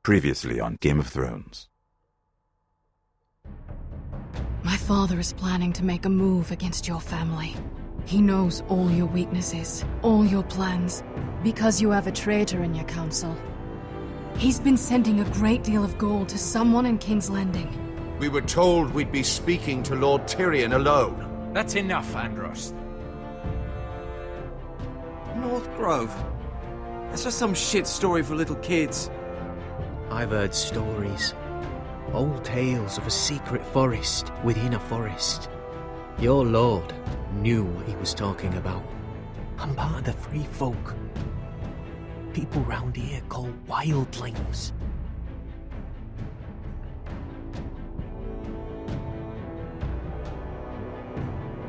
Previously on Game of Thrones. My father is planning to make a move against your family. He knows all your weaknesses, all your plans, because you have a traitor in your council. He's been sending a great deal of gold to someone in King's Landing. We were told we'd be speaking to Lord Tyrion alone. That's enough, Andros. North Grove? That's just some shit story for little kids. I've heard stories. Old tales of a secret forest within a forest. Your lord knew what he was talking about. I'm part of the free folk. People round here call wildlings.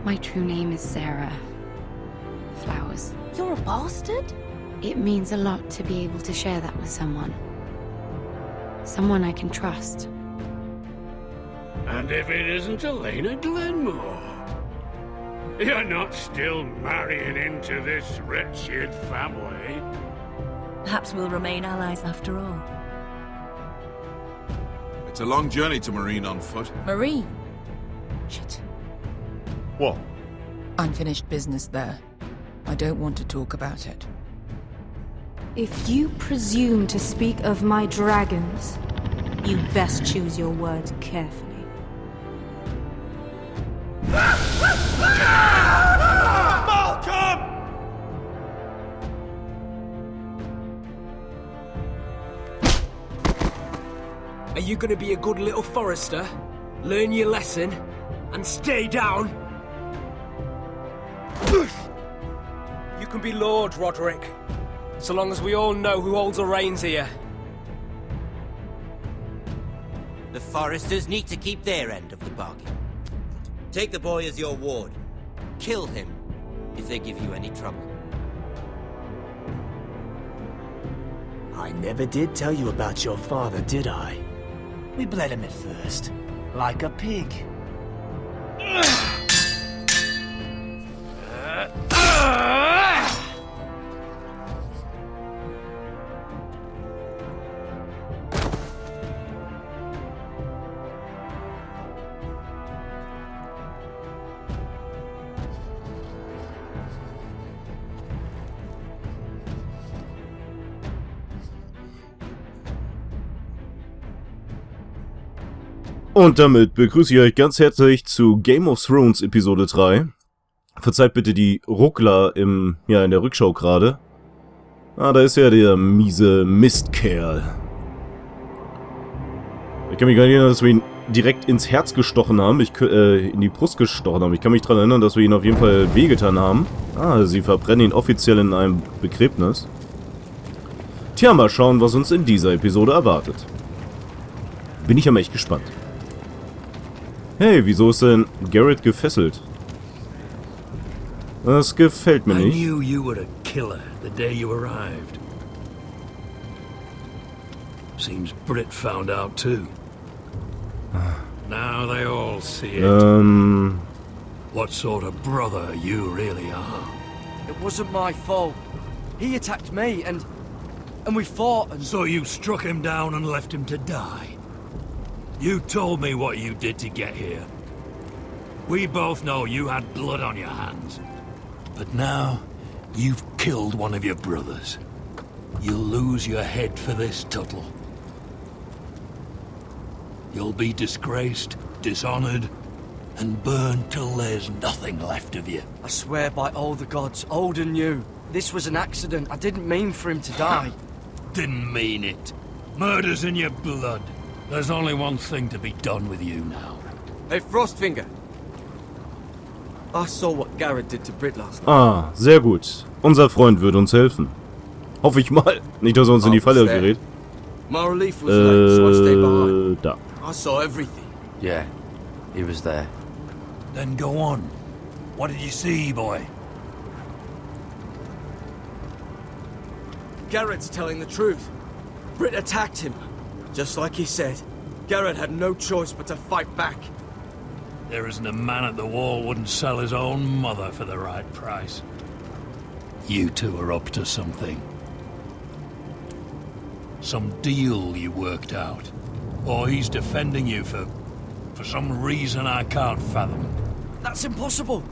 My true name is Sarah Flowers. You're a bastard? It means a lot to be able to share that with someone. Someone I can trust. And if it isn't Elena Glenmore? You're not still marrying into this wretched family? Perhaps we'll remain allies after all. It's a long journey to Marine on foot. Marine? Shit. What? Unfinished business there. I don't want to talk about it. If you presume to speak of my dragons, you best choose your words carefully. Malcolm! Are you gonna be a good little forester? Learn your lesson? And stay down? You can be Lord, Roderick. So long as we all know who holds the reins here. The foresters need to keep their end of the bargain. Take the boy as your ward. Kill him if they give you any trouble. I never did tell you about your father, did I? We bled him at first, like a pig. Und damit begrüße ich euch ganz herzlich zu Game of Thrones Episode 3. Verzeiht bitte die Ruckler in der Rückschau gerade. Ah, da ist ja der miese Mistkerl. Ich kann mich gar nicht erinnern, dass wir ihn direkt ins Herz gestochen haben, in die Brust gestochen haben. Ich kann mich daran erinnern, dass wir ihn auf jeden Fall wehgetan haben. Ah, sie verbrennen ihn offiziell in einem Begräbnis. Tja, mal schauen, was uns in dieser Episode erwartet. Bin ich aber echt gespannt. Hey, wieso ist denn Garrett gefesselt? Das gefällt mir nicht. I knew you were a killer the day you arrived. Seems Britt found out too. Now they all see it. What sort of brother you really are. It wasn't my fault. He attacked me and we fought and... So you struck him down and left him to die? You told me what you did to get here. We both know you had blood on your hands. But now, you've killed one of your brothers. You'll lose your head for this, Tuttle. You'll be disgraced, dishonored, and burned till there's nothing left of you. I swear by all the gods, old and new, this was an accident. I didn't mean for him to die. Didn't mean it. Murder's in your blood. There's only one thing to be done with you now. Hey, Frostfinger. I saw what Garrett did to Britt last night. Ah, sehr gut. Unser Freund wird uns helfen. Hoffe ich mal. Nicht, dass er uns in die Falle gerät. My relief was late, so I stayed behind. Da. I saw everything. Yeah, he was there. Then go on. What did you see, boy? Garrett's telling the truth. Britt attacked him. Just like he said. Garrett had no choice but to fight back. There isn't a man at the wall wouldn't sell his own mother for the right price. You two are up to something. Some deal you worked out? Or he's defending you for some reason I can't fathom? That's impossible.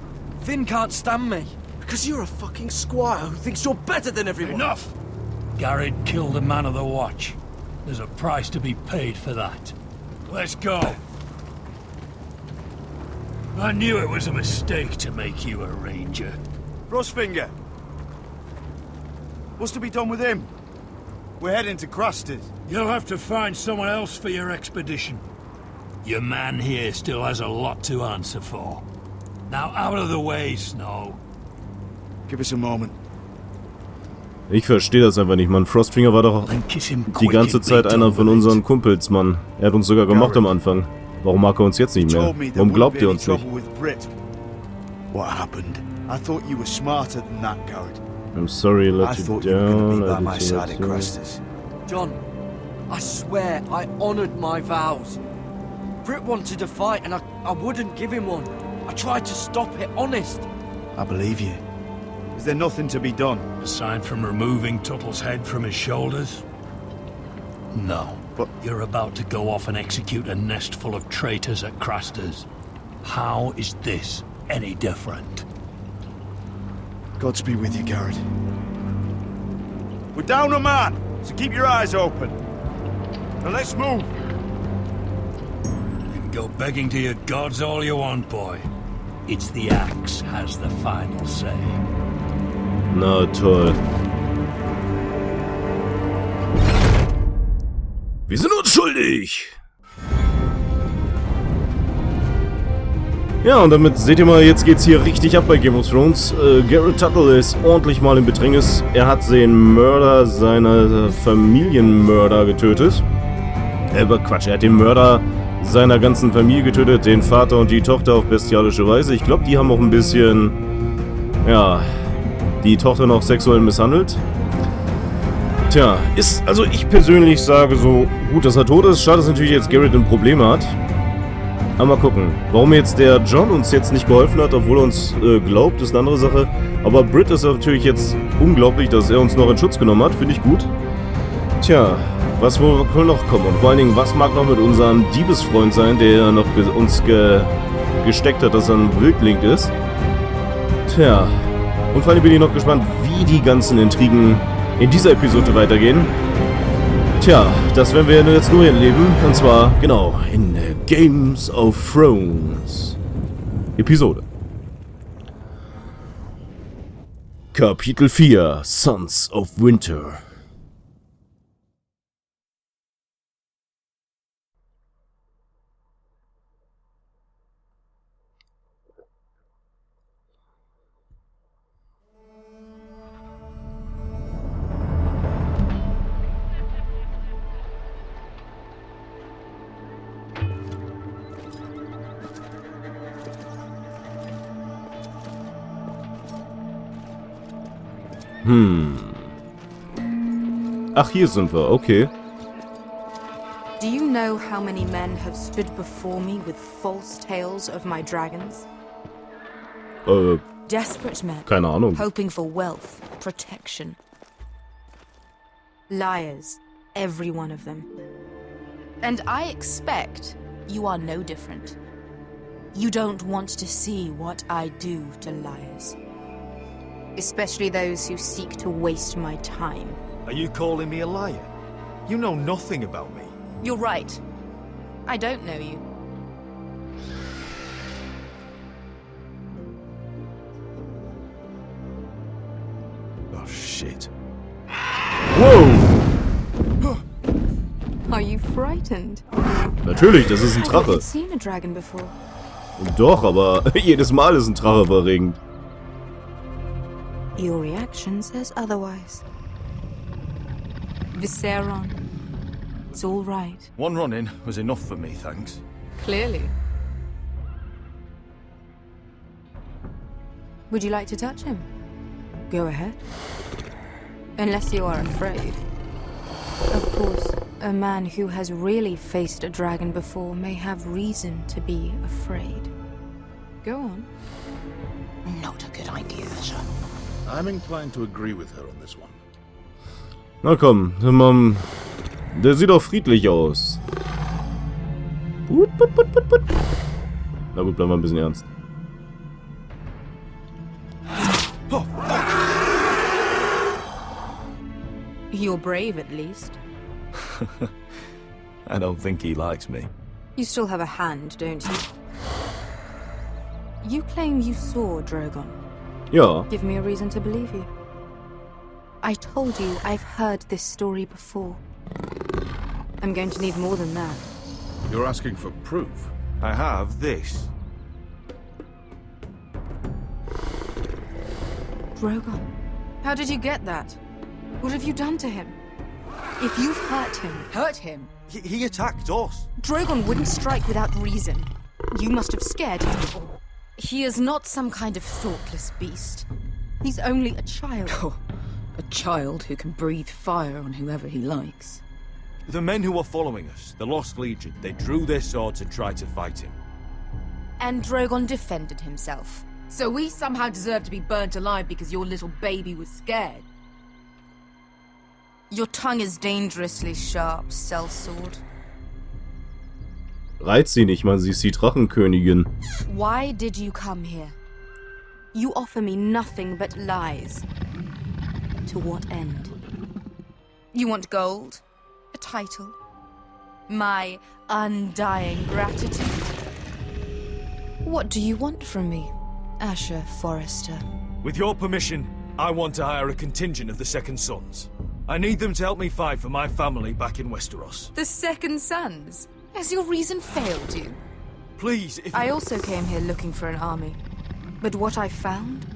Vin can't stand me. Because you're a fucking squire who thinks you're better than everyone. Enough! Garrett killed a man of the watch. There's a price to be paid for that. Let's go. I knew it was a mistake to make you a ranger. Frostfinger. What's to be done with him? We're heading to Craster's. You'll have to find someone else for your expedition. Your man here still has a lot to answer for. Now out of the way, Snow. Give us a moment. Ich verstehe das einfach nicht, Mann. Frostfinger war doch die ganze Zeit einer von unseren Kumpels, Mann. Er hat uns sogar gemocht am Anfang. Warum mag er uns jetzt nicht mehr? Warum glaubt ihr uns nicht? What happened? I thought you were smarter than that, Garrett. I'm sorry, let you down. By my side at Craster's. John, I swear I honored my vows. Britt wanted to fight and I wouldn't give him one. I tried to stop it, honest. I believe you. Is there nothing to be done? Aside from removing Tuttle's head from his shoulders? No. But you're about to go off and execute a nest full of traitors at Craster's. How is this any different? Godspeed with you, Garrett. We're down a man, so keep your eyes open. Now let's move. You can go begging to your gods all you want, boy. It's the axe has the final say. Na toll. Wir sind unschuldig! Ja, und damit seht ihr mal, jetzt geht's hier richtig ab bei Game of Thrones. Garrett Tuttle ist ordentlich mal im Bedrängnis. Er hat den Mörder seiner Familienmörder getötet. Quatsch, er hat den Mörder seiner ganzen Familie getötet, den Vater und die Tochter auf bestialische Weise. Ich glaube, die haben auch ein bisschen, ja, die Tochter noch sexuell misshandelt. Tja, also ich persönlich sage so, gut, dass er tot ist. Schade, dass natürlich jetzt Garrett ein Problem hat. Aber mal gucken. Warum jetzt der John uns jetzt nicht geholfen hat, obwohl er uns glaubt, ist eine andere Sache. Aber Britt ist natürlich jetzt unglaublich, dass er uns noch in Schutz genommen hat. Finde ich gut. Tja, was wohl noch kommen? Und vor allen Dingen, was mag noch mit unserem Diebesfreund sein, der noch uns gesteckt hat, dass er ein Wildling ist? Tja, und vor allem bin ich noch gespannt, wie die ganzen Intrigen in dieser Episode weitergehen. Tja, das werden wir jetzt nur erleben, und zwar, genau, in Games of Thrones Episode. Kapitel 4, Sons of Winter. Ach, hier sind wir, okay. Do you know how many men have stood before me with false tales of my dragons? Desperate men. Keine Ahnung. Hoping for wealth, protection. Liars, every one of them. And I expect you are no different. You don't want to see what I do to liars. Especially those who seek to waste my time. Are you calling me a liar? You know nothing about me. You're right. I don't know you. Oh, shit. Wow! Are you frightened? Natürlich, das ist ein Drache. I've seen a dragon before. Doch, aber jedes Mal ist ein Drache verregend. Your reaction says otherwise. Visceron. It's all right. One run-in was enough for me, thanks. Clearly. Would you like to touch him? Go ahead. Unless you are afraid. Of course, a man who has really faced a dragon before may have reason to be afraid. Go on. Not a good idea, sir. I'm inclined to agree with her on this one. Na komm, Der sieht doch friedlich aus. Na gut, bleiben wir ein bisschen ernst. You're brave, at least. I don't think he likes me. You still have a hand, don't you? You claim you saw Drogon. Ja. Give me a reason to believe you. I told you I've heard this story before. I'm going to need more than that. You're asking for proof? I have this. Drogon. How did you get that? What have you done to him? If you've hurt him... Hurt him? He attacked us. Drogon wouldn't strike without reason. You must have scared him. He is not some kind of thoughtless beast. He's only a child. Oh, a child who can breathe fire on whoever he likes. The men who are following us, the Lost Legion, they drew their swords and tried to fight him. And Drogon defended himself. So we somehow deserve to be burnt alive because your little baby was scared? Your tongue is dangerously sharp, sellsword. Reizt sie nicht, man, sie ist die Drachenkönigin. Why did you come here? You offer me nothing but lies. To what end? You want gold? A title? My undying gratitude? What do you want from me, Asher Forrester? With your permission, I want to hire a contingent of the Second Sons. I need them to help me fight for my family back in Westeros. The Second Sons? Has your reason failed you? Please, if I also came here looking for an army. But what I found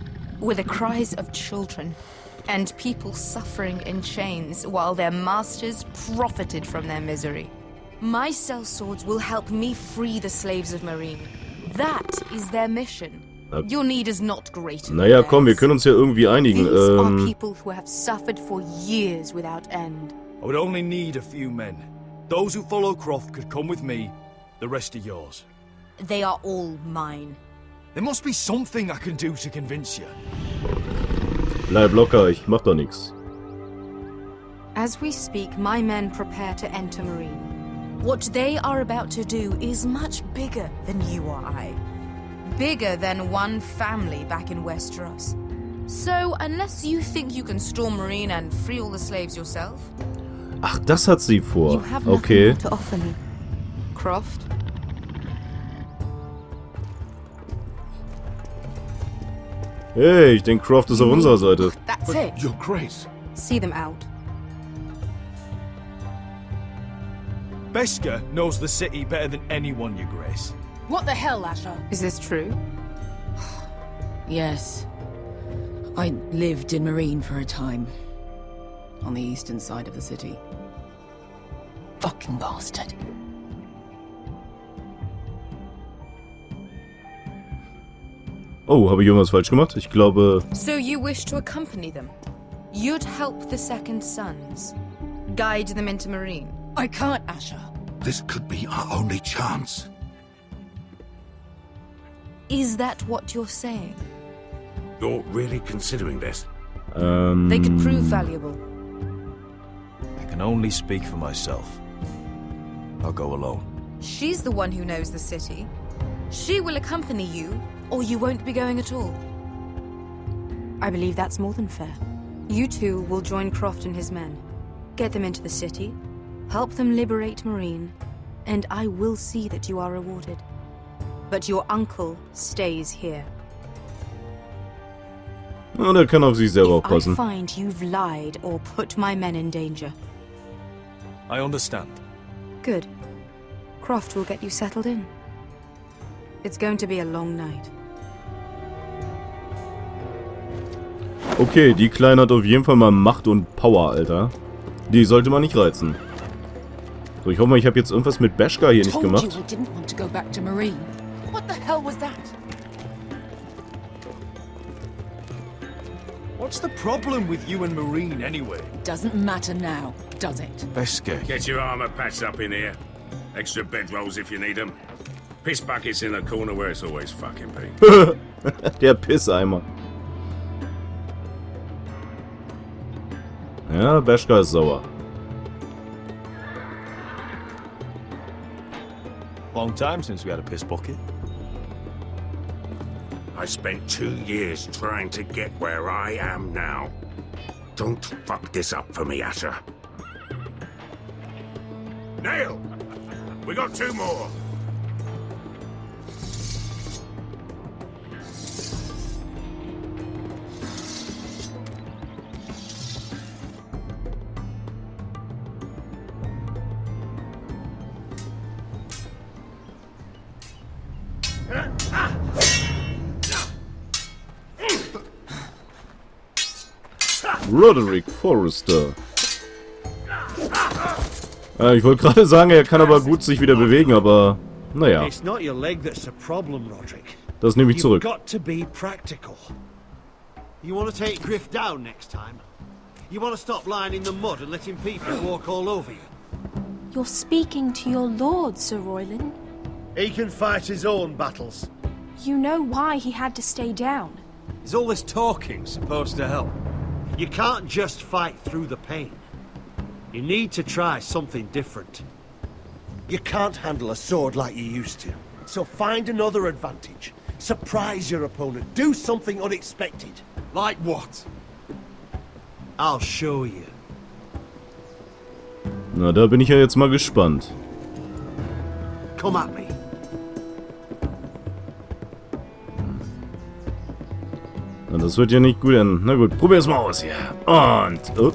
were the cries of children and people suffering in chains while their masters profited from their misery. My sellswords will help me free the slaves of Meereen. That is their mission. Your need is not great. Naja, komm, wir können uns ja irgendwie einigen. These are people who have suffered for years without end. I would only need a few men. Those who follow Croft could come with me. The rest are yours. They are all mine. There must be something I can do to convince you. Bleib locker, ich mach doch nix. As we speak, my men prepare to enter Meereen. What they are about to do is much bigger than you or I. Bigger than one family back in Westeros. So, unless you think you can storm Meereen and free all the slaves yourself... Ach, das hat sie vor. You have nothing Okay. more to offer me. Croft? Hey, ich denke, Croft ist auf unserer Seite. That's it. Your Grace. See them out. Beskar knows the city better than anyone, Your Grace. What the hell, Asher? Is this true? Yes. I lived in Meereen for a time. On the eastern side of the city. Fucking bastard. Oh, habe ich irgendwas falsch gemacht? Ich glaube... So you wish to accompany them? You'd help the Second Sons? Guide them into Meereen? I can't, Asher. This could be our only chance. Is that what you're saying? You're really considering this? They could prove valuable. I can only speak for myself. I'll go alone. She's the one who knows the city. She will accompany you, or you won't be going at all. I believe that's more than fair. You two will join Croft and his men. Get them into the city, help them liberate Meereen, and I will see that you are rewarded. But your uncle stays here. Oh, der kann auf sich selber If I aufpassen. find you've lied or put my men in danger. I understand. Good. Croft will get you settled in. It's going to be a long night. Okay, die Kleine hat auf jeden Fall mal Macht und Power, Alter. Die sollte man nicht reizen. So, ich hoffe mal, ich habe jetzt irgendwas mit Beskar hier nicht gemacht. I told you I didn't want to go back to Meereen. What the hell was that? What's the problem with you and Meereen, anyway? Doesn't matter now, does it? Beskar. Get your armor patched up in here. Extra bedrolls if you need them. Piss buckets in the corner where it's always fucking been. Der Pisseimer. Ja, Beskar ist sauer. Long time since we had a piss bucket. I spent 2 years trying to get where I am now. Don't fuck this up for me, Asher. Nail! We got 2 more! Roderick Forrester. Ich wollte gerade sagen, er kann aber gut sich wieder bewegen, aber naja. It's not your leg that's a problem, Roderick. Das nehme ich zurück. You've got to be practical. You want to take Griff down next time? You want to stop lying in the mud and letting people walk all over you? You're speaking to your lord, Sir Royland. He can fight his own battles. You know why he had to stay down. Is all this talking supposed to help? You can't just fight through the pain. You need to try something different. You can't handle a sword like you used to. So find another advantage. Surprise your opponent. Do something unexpected. Like what? I'll show you. Na, da bin ich ja jetzt mal gespannt. Come at me. Na, das wird ja nicht gut enden. Na gut, probier's mal aus hier. Und... Oh,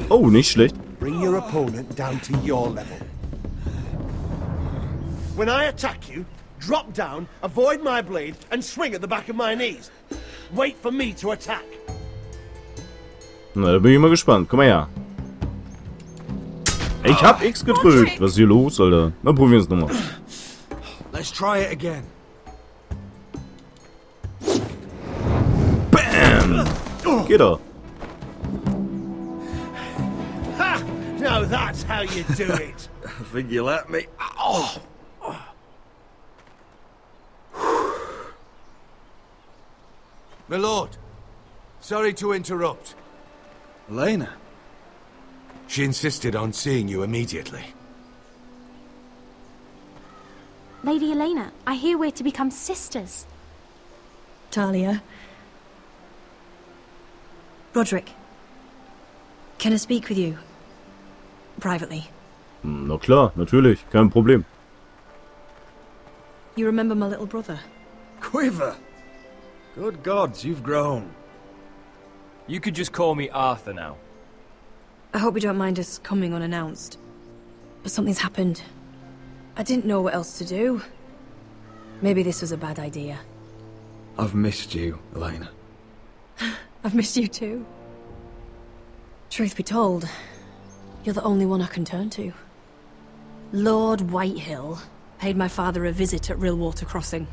oh, nicht schlecht. Bring your opponent down to your level. When I attack you, drop down, avoid my blade, and swing at the back of my knees. Wait for me to attack. Na, da bin ich mal gespannt. Komm mal her. Ich hab X gedrückt. Was ist hier los, Alter? Na, probieren wir's nochmal. Let's try it again. Bam! Geht doch. Ha! Now that's how you do it. I think you let me. Oh! My lord, sorry to interrupt. Elena? She insisted on seeing you immediately. Lady Elena, I hear we're to become sisters. Talia. Roderick. Can I speak with you? Privately. Na klar, natürlich. Kein Problem. You remember my little brother? Quiver! Good gods, you've grown. You could just call me Arthur now. I hope you don't mind us coming unannounced. But something's happened. I didn't know what else to do. Maybe this was a bad idea. I've missed you, Elena. I've missed you too. Truth be told, you're the only one I can turn to. Lord Whitehill paid my father a visit at Rillwater Crossing.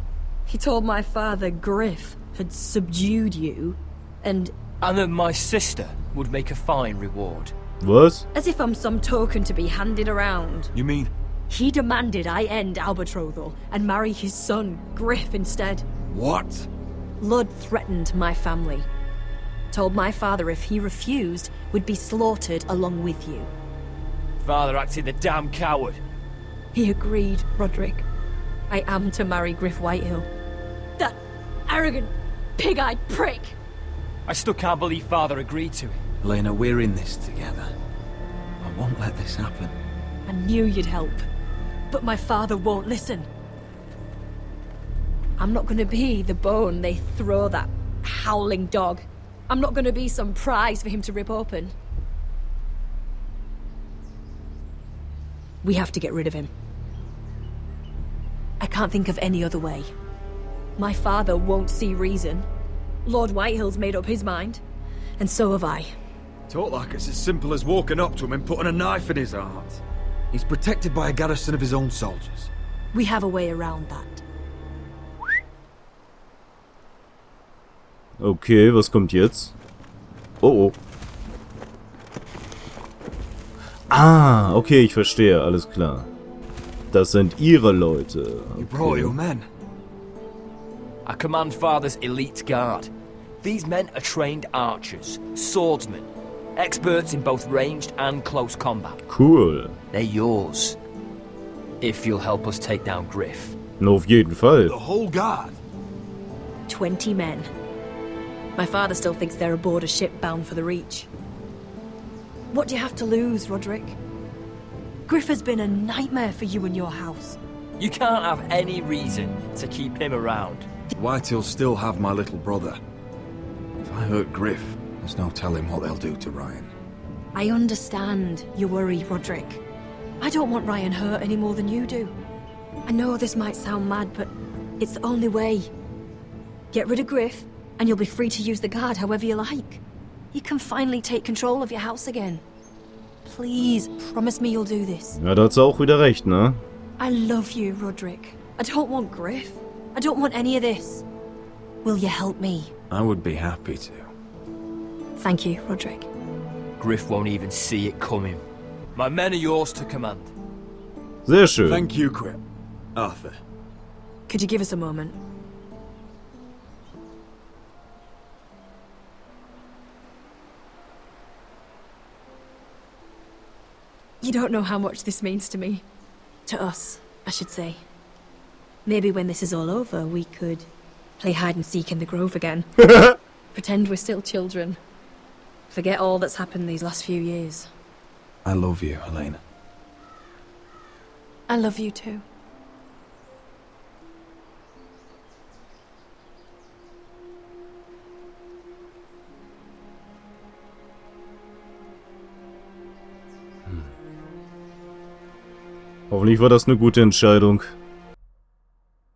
He told my father Griff had subdued you, and that my sister would make a fine reward. What? As if I'm some token to be handed around. You mean? He demanded I end our betrothal and marry his son, Griff, instead. What? Lord threatened my family. Told my father if he refused, would be slaughtered along with you. Father acted the damn coward. He agreed, Roderick. I am to marry Griff Whitehill. That arrogant, pig-eyed prick! I still can't believe Father agreed to it. Elena, we're in this together. I won't let this happen. I knew you'd help, but my father won't listen. I'm not gonna be the bone they throw that howling dog. I'm not gonna be some prize for him to rip open. We have to get rid of him. I can't think of any other way. My father won't see reason. Lord Whitehill's made up his mind, and so have I. Talk like it's as simple as walking up to him and putting a knife in his heart. He's protected by a garrison of his own soldiers. We have a way around that. Okay, was kommt jetzt? Oh, oh. Ah, okay, ich verstehe. Alles klar. Das sind ihre Leute. Okay. You brought your men. I command Father's elite guard. These men are trained archers, swordsmen, experts in both ranged and close combat. Cool. They're yours. If you'll help us take down Griff. No, auf jeden Fall. The whole guard? 20 men. My father still thinks they're aboard a ship bound for the Reach. What do you have to lose, Roderick? Griff has been a nightmare for you and your house. You can't have any reason to keep him around. White'll still have my little brother. If I hurt Griff, there's no telling what they'll do to Ryan. I understand your worry, Roderick. I don't want Ryan hurt any more than you do. I know this might sound mad, but it's the only way. Get rid of Griff, and you'll be free to use the guard however you like. You can finally take control of your house again. Please, promise me you'll do this. Ja, da hat sie auch wieder recht, ne? I love you, Roderick. I don't want Griff. I don't want any of this. Will you help me? I would be happy to. Thank you, Roderick. Griff won't even see it coming. My men are yours to command. Sehr schön. Thank you, Quip. Arthur. Could you give us a moment? You don't know how much this means to me. To us, I should say. Maybe when this is all over, we could play hide and seek in the grove again. Pretend we're still children. Forget all that's happened these last few years. I love you, Elena. I love you too. Hoffentlich war das eine gute Entscheidung.